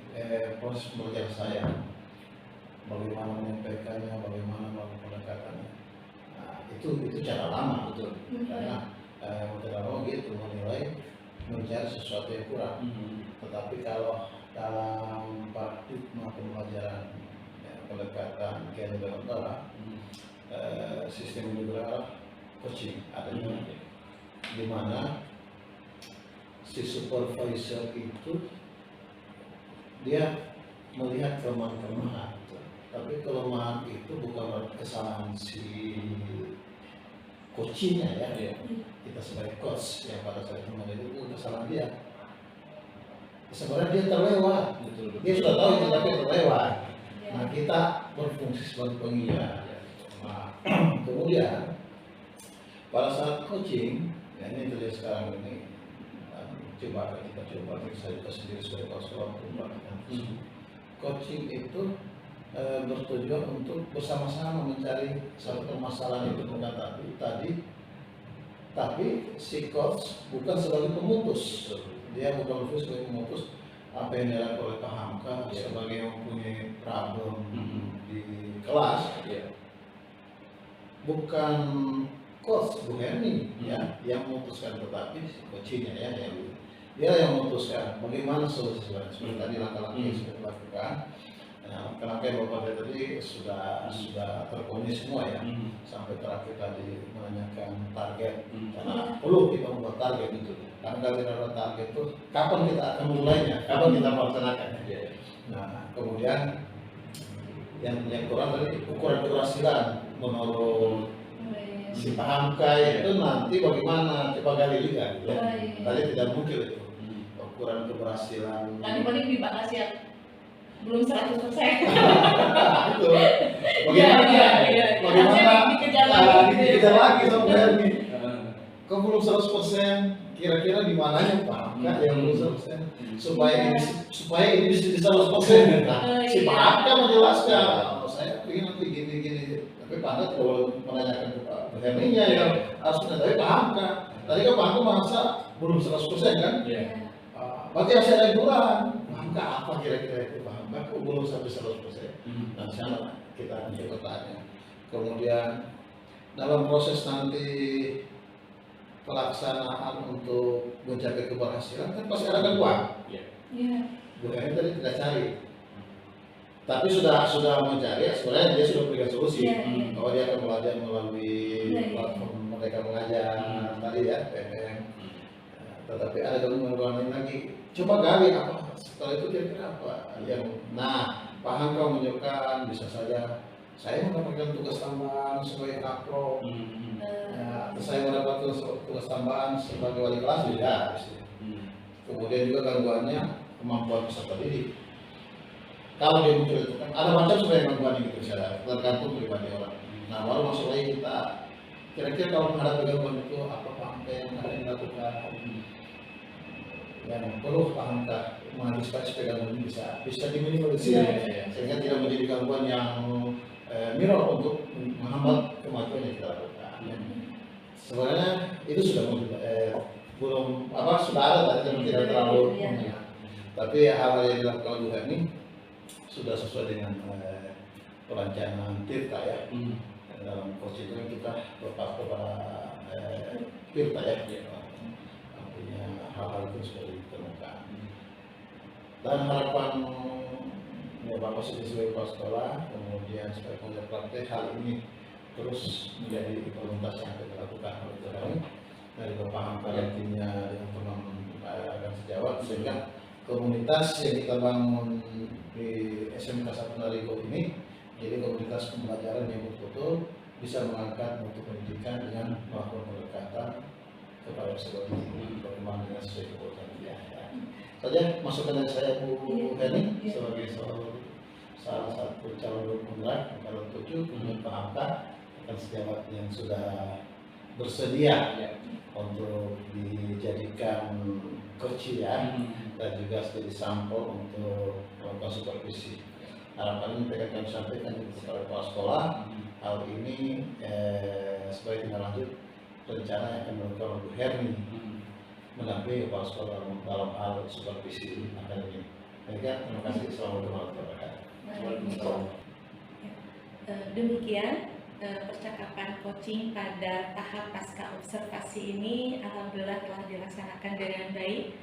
proses belajar saya, bagaimana menyampaikannya, bagaimana melakukan pendekatannya. Nah, itu cara lama betul, karena cara lama gitu menilai, mencari sesuatu yang kurang. Tetapi kalau dalam paradigma pembelajaran pendekatan kehidupan sistem liberal coaching adanya, di mana si supervisor itu dia melihat kelemahan-kelemahan, tapi kelemahan itu bukan berarti kesalahan si coachingnya ya. Kita sebagai coach yang pada saat itu itu kesalahan dia. Sebenarnya dia terlewat, dia sudah tahu itu tapi terlewat. Nah, kita berfungsi sebagai pengingat. Nah, kemudian pada saat coaching, ya ini terlihat sekarang ini, kita coba saya juga sendiri sebagai konselor coaching itu bertujuan untuk bersama-sama mencari satu permasalahan itu tadi, tapi si coach bukan sebagai pemutus, dia bukan sebagai pemutus apa yang dilakukan oleh Pak Hamka sebagai yang mempunyai problem di kelas, bukan coach Bu Herni yang memutuskan, tetapi coachingnya dia yang memutuskan bagaimana solusi seperti tadi langkah-langkah yang sudah dilakukan. Langkah-langkah yang Bapak tadi sudah terpenuhi semua ya, sampai terakhir tadi menanyakan target, karena perlu kita membuat target itu. Karena kalau tidak ada target itu, kapan kita akan memulainya, kapan kita melaksanakan. Nah, kemudian yang kurang tadi ukuran keberhasilan menurut Si Pahamka itu nanti bagaimana? Coba gali juga. Gitu. Oh, iya. Tadi tidak mungkin itu ukuran keberhasilan. Tadi paling dibahas ya belum 100%. Itu. Bagaimana? Iya. Bagaimana? Dikejar lagi. Dikejar lagi sama Hermi. Kok belum 100%? Kira-kira di mananya Pahamka yang belum 100%? Supaya ini bisa 100%. Nah, si Pahamka menjelaskan. Oh, saya ingin nanti gini. Tapi Pahamka kalau menanyakan ke Pak Herminya yang harus tapi Pahamka. Tadi kan Pahamka merasa belum 100% kan? Iya. Berarti masih ada yang kurang. Pahamka apa kira-kira itu Pahamka? Kok belum sampai 100%? Nah, sana kita akan coba tanya. Kemudian dalam proses nanti pelaksanaan untuk mencapai keberhasilan kan pasti ada gangguan. Iya. Bu Hermi tadi tidak cari, tapi sudah mencari. Sebenarnya dia sudah berikan solusi. Iya. Bahwa dia akan belajar melalui Iya. platform mereka mengajar tadi ya PMM. Tetapi ada gangguan lain lagi. Coba gali apa setelah itu kira-kira apa yang paham kau menunjukkan bisa saja saya mendapatkan tugas tambahan sebagai kakro, terus saya mendapatkan tugas tambahan sebagai wali kelas tidak. Kemudian juga gangguannya kemampuan peserta didik. Kalau dia muncul itu kan ada macam sebenarnya gangguan gitu saya tergantung pribadi orang. Nah baru masuk lagi kita kira-kira kalau menghadapi gangguan itu apa yang akan dilakukan yang perlu pahamkah mengantisipasi supaya gangguan ini bisa diminimalisir sehingga tidak menjadi gangguan yang mirror untuk menghambat kemajuan yang kita lakukan. Sebenarnya itu sudah belum sudah ada tapi tidak terlalu tapi hal yang dilakukan Bu Hermi sudah sesuai dengan perencanaan Tirta ya. Dalam coaching itu kita berpakat kepada Tirta ya. Artinya hal-hal itu sudah ditemukan. Dan harapan Bapak sebagai kepala sekolah, kemudian sebagai pengajar praktek hal ini terus menjadi prioritas yang akan dilakukan oleh kami dari Bapak kalian timnya dengan teman akan sejawat sehingga komunitas yang kita bangun di SMK 1 Narigo ini jadi komunitas pembelajaran yang betul-betul bisa mengangkat mutu pendidikan dengan melakukan pendekatan kepada peserta didik perkembangan dengan sesuai kebutuhan dia. Saja masukan dari saya Bu Hermi sebagai salah satu calon penggerak calon 7 kemudian Pak Hamka akan sejawat yang sudah bersedia untuk dijadikan coach ya dan juga jadi sampel untuk melakukan supervisi. Harapan ini akan kami sampaikan kepada kepala sekolah. Hal ini sebagai tindak lanjut rencana yang akan dilakukan oleh Bu Hermi mendampingi kepala sekolah dalam hal supervisi akademik. Terima kasih. Assalamualaikum warahmatullahi wabarakatuh. Demikian percakapan coaching pada tahap pasca observasi ini alhamdulillah telah dilaksanakan dengan baik.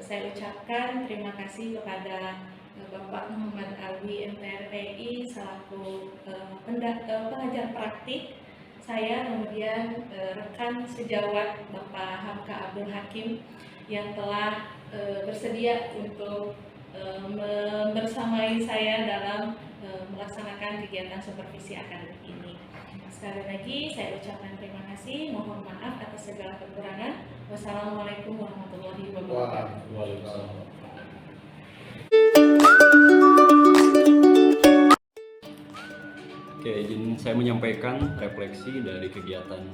Saya ucapkan terima kasih kepada Bapak Muhammad Alwi MPRPI selaku pengajar praktik, saya kemudian rekan sejawat Bapak Hamka Abdul Hakim yang telah bersedia untuk membersamai saya dalam melaksanakan kegiatan supervisi akademik ini. Sekali lagi saya ucapkan terima kasih, mohon maaf atas segala kekurangan. Wassalamualaikum warahmatullahi wabarakatuh. Waalaikumsalam. Oke, izin saya menyampaikan refleksi dari kegiatan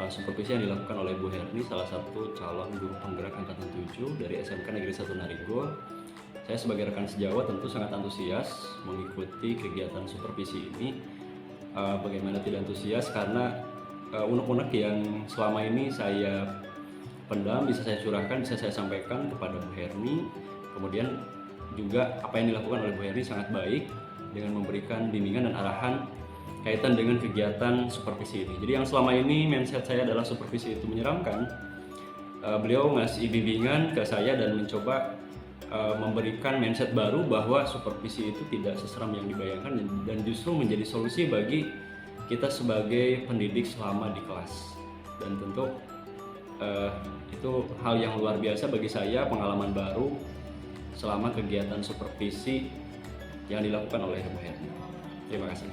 supervisi yang dilakukan oleh Bu Hermi, salah satu calon guru penggerak angkatan 7 dari SMK Negeri 1 Narigo. Saya sebagai rekan sejawat tentu sangat antusias mengikuti kegiatan supervisi ini. Bagaimana tidak antusias karena unek-unek yang selama ini saya pendam bisa saya curahkan, bisa saya sampaikan kepada Bu Hermi. Kemudian juga apa yang dilakukan oleh Bu Hermi sangat baik dengan memberikan bimbingan dan arahan kaitan dengan kegiatan supervisi ini. Jadi yang selama ini mindset saya adalah supervisi itu menyeramkan. Beliau ngasih bimbingan ke saya dan mencoba memberikan mindset baru bahwa supervisi itu tidak seseram yang dibayangkan dan justru menjadi solusi bagi kita sebagai pendidik selama di kelas. Dan tentu itu hal yang luar biasa bagi saya, pengalaman baru selama kegiatan supervisi yang dilakukan oleh Bu Hermi. Terima kasih.